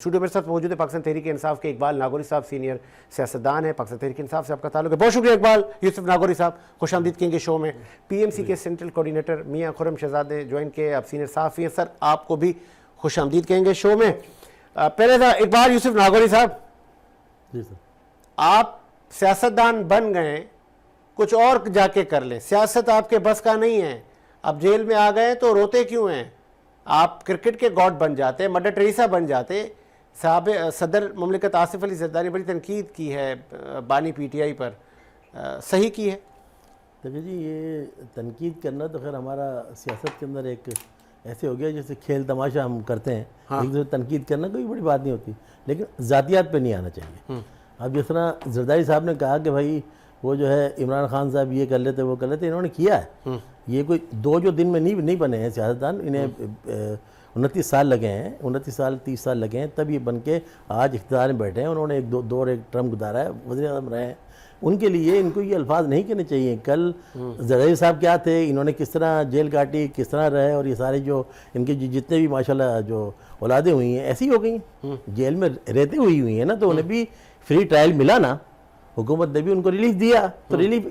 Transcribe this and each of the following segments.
Studio میرے ساتھ موجود ہے پاکستان تحریک انصاف کے اقبال ناگوری صاحب، سینئر سیاستدان ہیں پاکستان تحریک انصاف سے آپ کا تعلق ہے. بہت شکریہ اقبال یوسف ناگوری صاحب، خوش آمدید کہیں گے شو میں. پی ایم سی کے سینٹرل کوارڈینیٹر میاں خرم شہزاد نے جوائن کے، آپ سینئر صحافی ہیں. سر آپ کو بھی خوش آمدید کہیں گے شو میں. پہلے تھا اقبال یوسف ناگوری صاحب، جی سر، آپ سیاستدان بن گئے، کچھ اور جا کے کر لیں، سیاست آپ کے بس کا نہیں ہے. اب جیل میں آ گئے تو روتے کیوں ہیں؟ آپ کرکٹ کے گاڈ بن جاتے، مدر ٹریسا بن جاتے. صاحب صدر مملکت آصف علی زرداری بڑی تنقید کی ہے بانی پی ٹی آئی پر، صحیح کی ہے؟ دیکھیں جی، یہ تنقید کرنا تو خیر ہمارا سیاست کے اندر ایک ایسے ہو گیا جیسے کھیل تماشا ہم کرتے ہیں. ایک دوسرے تنقید کرنا کوئی بڑی بات نہیں ہوتی، لیکن ذاتیات پہ نہیں آنا چاہیے. اب جس طرح زرداری صاحب نے کہا کہ بھائی وہ جو ہے عمران خان صاحب یہ کر لیتے وہ کر لیتے، انہوں نے کیا ہے. یہ کوئی دو جو دن میں نہیں بنے ہیں سیاستدان، انہیں 29 سال لگے ہیں، 29 سال 30 سال لگے ہیں، تب یہ بن کے آج اقتدار میں بیٹھے ہیں. انہوں نے ایک ٹرم گزارا ہے، وزیر اعظم رہے ہیں. ان کے لیے ان کو یہ الفاظ نہیں کہنے چاہیے. کل زرداری صاحب کیا تھے، انہوں نے کس طرح جیل کاٹی، کس طرح رہے، اور یہ سارے جو ان کے جتنے بھی ماشاءاللہ جو اولادیں ہوئی ہیں ایسی ہو گئی ہیں، جیل میں رہتے ہوئی ہیں نا، تو انہیں بھی فری ٹرائل ملا نا، حکومت نے بھی ان کو ریلیف دیا. تو ریلیف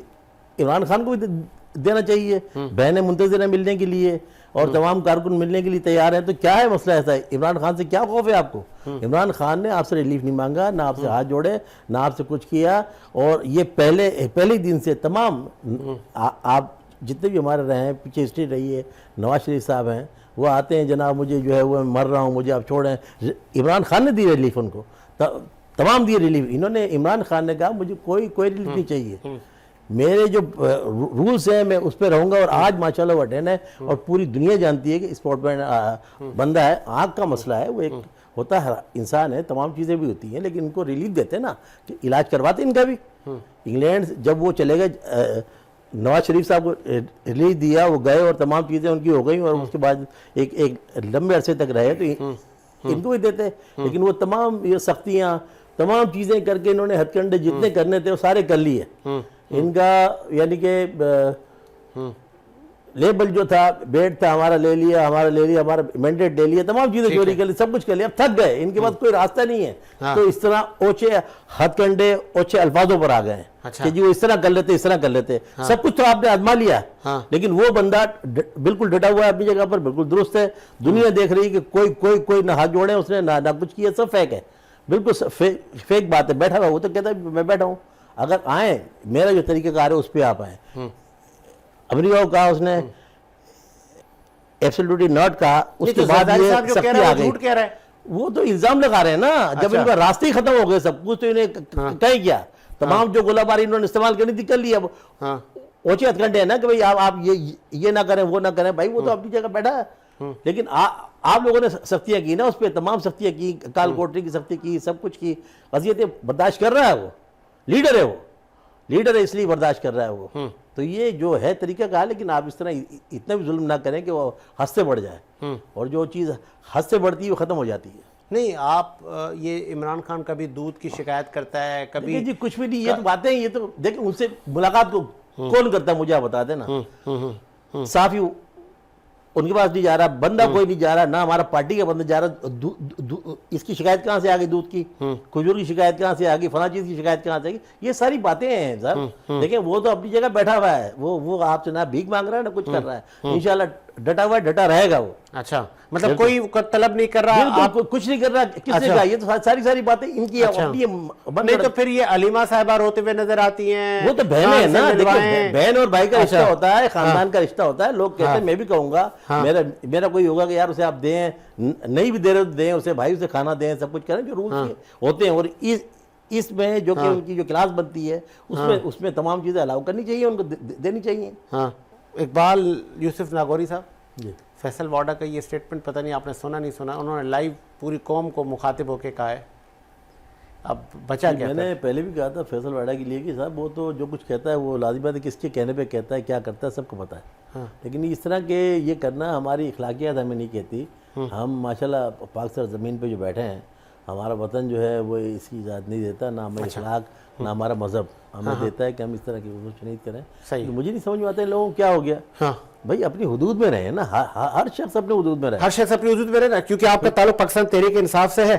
عمران خان کو بھی دینا چاہیے. بہنیں منتظر ہیں ملنے کے لیے اور تمام کارکن ملنے کے لیے تیار ہیں. تو کیا ہے مسئلہ ایسا ہے؟ عمران خان سے کیا خوف ہے آپ کو؟ عمران خان نے آپ سے ریلیف نہیں مانگا، نہ آپ سے ہاتھ جوڑے، نہ آپ سے کچھ کیا. اور یہ پہلے دن سے تمام آپ جتنے بھی ہمارے رہے ہیں، پیچھے ہسٹری رہی ہے. نواز شریف صاحب ہیں، وہ آتے ہیں جناب مجھے جو ہے وہ مر رہا ہوں، مجھے آپ چھوڑیں. عمران خان نے دی ریلیف، ان کو تمام دی ریلیف. انہوں نے عمران خان نے کہا مجھے کوئی ریلیف نہیں چاہیے، میرے جو رولز ہیں میں اس پہ رہوں گا. اور آج ماشاءاللہ وہ اٹین ہے اور پوری دنیا جانتی ہے کہ اسپورٹ مین بندہ ہے. آنکھ کا مسئلہ ہے، وہ ایک ہوتا ہے، انسان ہے، تمام چیزیں بھی ہوتی ہیں، لیکن ان کو ریلیف دیتے نا، کہ علاج کرواتے ان کا بھی. انگلینڈ جب وہ چلے گئے، نواز شریف صاحب کو ریلیف دیا، وہ گئے اور تمام چیزیں ان کی ہو گئیں، اور اس کے بعد ایک لمبے عرصے تک رہے تو ان کو بھی دیتے. لیکن وہ تمام یہ سختیاں تمام چیزیں کر کے انہوں نے ہتھ کنڈے جتنے کرنے تھے وہ سارے کر لیے. ان کا یعنی کہ لیبل جو تھا، بیٹ تھا ہمارا لے لیا، ہمارا مینڈیٹ لے لیا، تمام چیزیں چوری کر لی، سب کچھ کر لیا. اب تھک گئے، ان کے پاس کوئی راستہ نہیں ہے. تو اس طرح اوچھے ہتھ کنڈے اوچھے الفاظوں پر آ گئے ہیں کہ جی وہ اس طرح کر لیتے، اس طرح کر لیتے. سب کچھ تو آپ نے آزما لیا، لیکن وہ بندہ بالکل ڈٹا ہوا ہے اپنی جگہ پر، بالکل درست ہے. دنیا دیکھ رہی ہے کہ کوئی نہ ہاتھ جوڑے اس نے، نہ کچھ کیا، سب فیک ہے، بالکل فیک بات ہے. بیٹھا ہوا وہ تو کہتا ہے میں بیٹھا ہوں. اگر آئیں، میرا جو طریقہ کار ہے اس پہ آپ آئیں. امریکہ کو کہا اس نے ایبسلیوٹلی ناٹ کہا، اس کے بعد یہ سختی آ گئی. وہ تو الزام لگا رہے ہیں نا، جب ان کا راستے ہی ختم ہو گئے سب کچھ، تو انہیں کہیں کیا تمام جو گولہ باری انہوں نے استعمال کرنی تھی کر لیا. اوچے ہتھ کنڈے ہیں نا کہ بھائی آپ یہ نہ کریں وہ نہ کریں. بھائی وہ تو اپنی جگہ بیٹھا ہے، لیکن آپ لوگوں نے سختیاں کی نا اس پہ، تمام سختیاں کی، کال کوٹری کی سختی کی، سب کچھ کی. اذیتیں برداشت کر رہا ہے، وہ لیڈر ہے، وہ لیڈر ہے اس لیے برداشت کر رہا ہے وہ. تو یہ جو ہے طریقہ کہا، لیکن آپ اس طرح اتنا بھی ظلم نہ کریں کہ وہ حد سے بڑھ جائے، اور جو چیز حد سے بڑھتی ہے وہ ختم ہو جاتی ہے. نہیں، آپ یہ عمران خان کبھی دودھ کی شکایت کرتا ہے، کبھی جی کچھ بھی نہیں. یہ تو باتیں ہیں، یہ تو دیکھیں ان سے ملاقات کو کون کرتا ہے مجھے آپ بتا دیں نا. صافی ان کے پاس نہیں جا رہا، بندہ کوئی نہیں جا رہا، نہ ہمارا پارٹی کا بندہ جا رہا. اس کی شکایت کہاں سے آ گئی؟ دودھ کی، کھجور کی شکایت کہاں سے آ گئی؟ فلاں چیز کی شکایت کہاں سے آ گئی؟ یہ ساری باتیں ہیں سر. دیکھیں وہ تو اپنی جگہ بیٹھا ہوا ہے، وہ آپ سے نہ بھیک مانگ رہا ہے نہ کچھ کر رہا ہے. انشاءاللہ ڈٹا ہوا ہے، ڈٹا رہے گا وہ. اچھا، مطلب کوئی طلب نہیں کر رہا، آپ کچھ نہیں کر رہا. کس نے کہا؟ یہ تو ساری باتیں ان کی اپنی. نہیں تو پھر یہ علیمہ صاحبہ روتے ہوئے نظر آتی ہیں. وہ تو بہنیں ہیں نا، دیکھیں بہن اور بھائی کا رشتہ ہوتا ہے، خاندان کا رشتہ ہوتا ہے. لوگ کہتے ہیں، میں بھی کہوں گا، میرا کوئی ہوگا کہ یار اسے آپ دیں، نہیں بھی دے رہے تو دیں اسے، بھائی اسے کھانا دیں، سب کچھ کریں جو رولز ہوتے ہیں. اور اس میں جو کہ ان کی جو کلاس بنتی ہے اس میں تمام چیزیں الاؤ کرنی چاہیے، ان کو دینی چاہیے. اقبال یوسف ناگوری صاحب، فیصل واڈا کا یہ اسٹیٹمنٹ پتہ نہیں آپ نے سنا نہیں سنا، انہوں نے لائیو پوری قوم کو مخاطب ہو کے کہا ہے. اب بچا کیا؟ میں نے پہلے بھی کہا تھا فیصل واڈا کے لیے کہ صاحب وہ تو جو کچھ کہتا ہے وہ لازمات ہے، کس کے کہنے پہ کہتا ہے، کیا کرتا ہے، سب کو پتہ ہے. لیکن اس طرح کے یہ کرنا ہماری اخلاقیات ہمیں نہیں کہتی. ہم ماشاءاللہ پاک سر زمین پہ جو بیٹھے ہیں، ہمارا وطن جو ہے وہ اس کی اجازت نہیں دیتا، نہ ہمیں اخلاق نہ ہمارا مذہب ہمیں دیتا ہے کہ ہم اس طرح کی کوشش نہیں کریں. مجھے نہیں سمجھ میں آتا ہے لوگوں کو کیا ہو گیا. بھائی اپنی حدود میں رہیں نا، ہر شخص اپنے حدود میں رہے. ہر شخص اپنی حدود میں رہے نا، کیونکہ آپ کا تعلق پاکستان تحریک انصاف سے ہے.